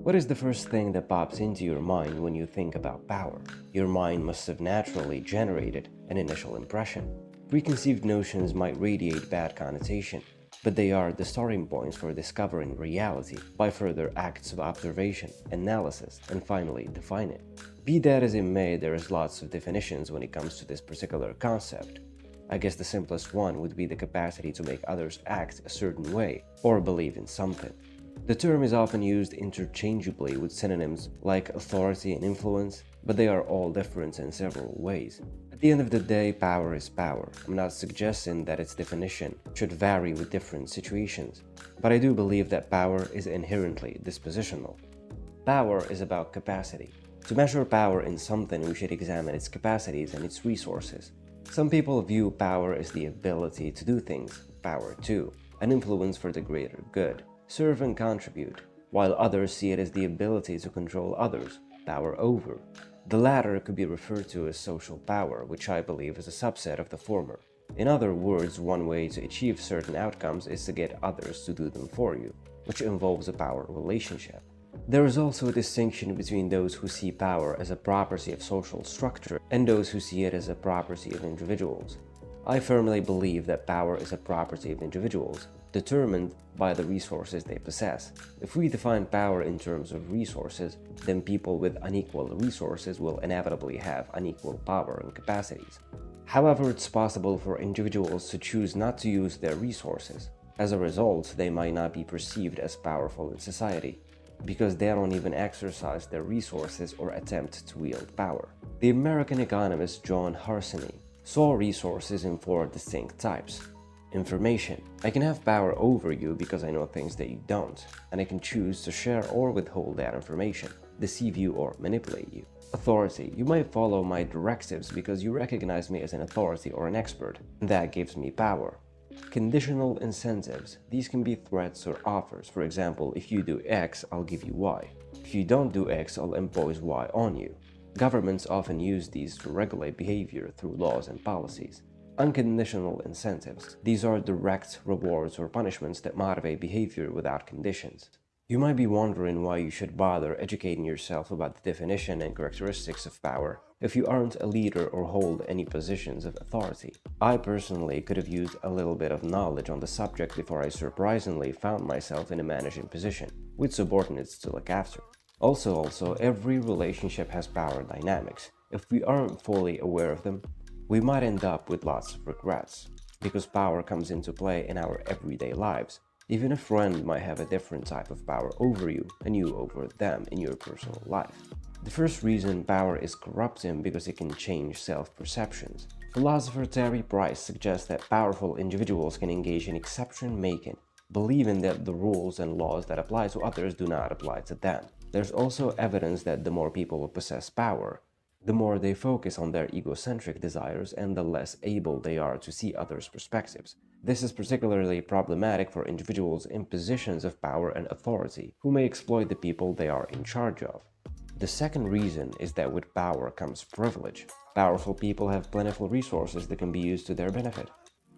What is the first thing that pops into your mind when you think about power? Your mind must have naturally generated an initial impression. Preconceived notions might radiate bad connotation, but they are the starting points for discovering reality by further acts of observation, analysis, and finally define it. Be that as it may, there is lots of definitions when it comes to this particular concept. I guess the simplest one would be the capacity to make others act a certain way or believe in something. The term is often used interchangeably with synonyms like authority and influence, but they are all different in several ways. At the end of the day, power is power. I'm not suggesting that its definition should vary with different situations, but I do believe that power is inherently dispositional. Power is about capacity. To measure power in something, we should examine its capacities and its resources. Some people view power as the ability to do things, power to, an influence for the greater good, serve and contribute, while others see it as the ability to control others, power over. The latter could be referred to as social power, which I believe is a subset of the former. In other words, one way to achieve certain outcomes is to get others to do them for you, which involves a power relationship. There is also a distinction between those who see power as a property of social structure and those who see it as a property of individuals. I firmly believe that power is a property of individuals, determined by the resources they possess. If we define power in terms of resources, then people with unequal resources will inevitably have unequal power and capacities. However, it's possible for individuals to choose not to use their resources. As a result, they might not be perceived as powerful in society, because they don't even exercise their resources or attempt to wield power. The American economist John Harsanyi saw resources in four distinct types. Information. I can have power over you because I know things that you don't, and I can choose to share or withhold that information, deceive you or manipulate you. Authority. You might follow my directives because you recognize me as an authority or an expert, and that gives me power. Conditional incentives. These can be threats or offers. For example, if you do X, I'll give you Y. If you don't do X, I'll impose Y on you. Governments often use these to regulate behavior through laws and policies. Unconditional incentives. These are direct rewards or punishments that motivate behavior without conditions. You might be wondering why you should bother educating yourself about the definition and characteristics of power if you aren't a leader or hold any positions of authority. I personally could have used a little bit of knowledge on the subject before I surprisingly found myself in a managing position, with subordinates to look after. Also, every relationship has power dynamics. If we aren't fully aware of them, we might end up with lots of regrets, because power comes into play in our everyday lives. Even a friend might have a different type of power over you and you over them in your personal life. The first reason power is corrupting because it can change self-perceptions. Philosopher Terry Price suggests that powerful individuals can engage in exception-making, believing that the rules and laws that apply to others do not apply to them. There's also evidence that the more people possess power, the more they focus on their egocentric desires and the less able they are to see others' perspectives. This is particularly problematic for individuals in positions of power and authority, who may exploit the people they are in charge of. The second reason is that with power comes privilege. Powerful people have plentiful resources that can be used to their benefit.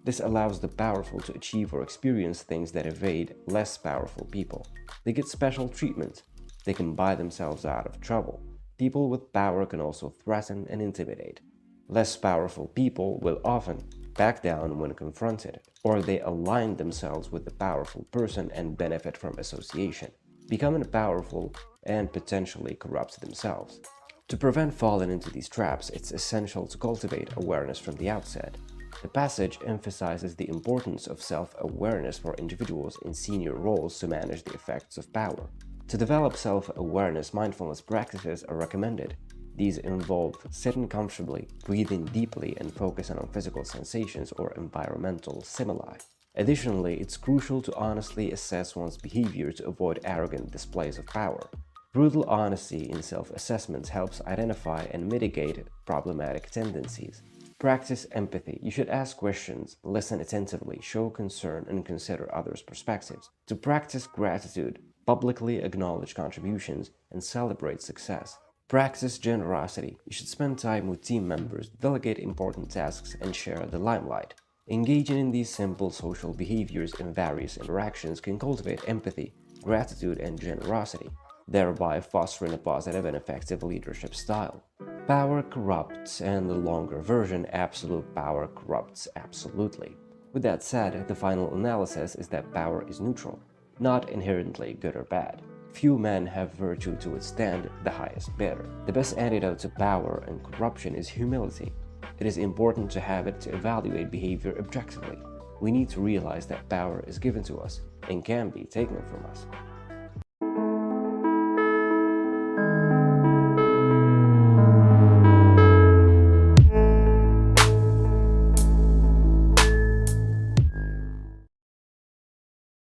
This allows the powerful to achieve or experience things that evade less powerful people. They get special treatment. They can buy themselves out of trouble. People with power can also threaten and intimidate. Less powerful people will often back down when confronted, or they align themselves with the powerful person and benefit from association, becoming powerful and potentially corrupt themselves. To prevent falling into these traps, it's essential to cultivate awareness from the outset. The passage emphasizes the importance of self-awareness for individuals in senior roles to manage the effects of power. To develop self-awareness, mindfulness practices are recommended. These involve sitting comfortably, breathing deeply, and focusing on physical sensations or environmental stimuli. Additionally, it's crucial to honestly assess one's behavior to avoid arrogant displays of power. Brutal honesty in self-assessment helps identify and mitigate problematic tendencies. Practice empathy. You should ask questions, listen attentively, show concern, and consider others' perspectives. To practice gratitude, publicly acknowledge contributions, and celebrate success. Practice generosity. You should spend time with team members, delegate important tasks, and share the limelight. Engaging in these simple social behaviors in various interactions can cultivate empathy, gratitude, and generosity. thereby fostering a positive and effective leadership style. Power corrupts, and the longer version, absolute power corrupts absolutely. With that said, the final analysis is that power is neutral, not inherently good or bad. Few men have virtue to withstand the highest bidder. The best antidote to power and corruption is humility. It is important to have it to evaluate behavior objectively. We need to realize that power is given to us and can be taken from us.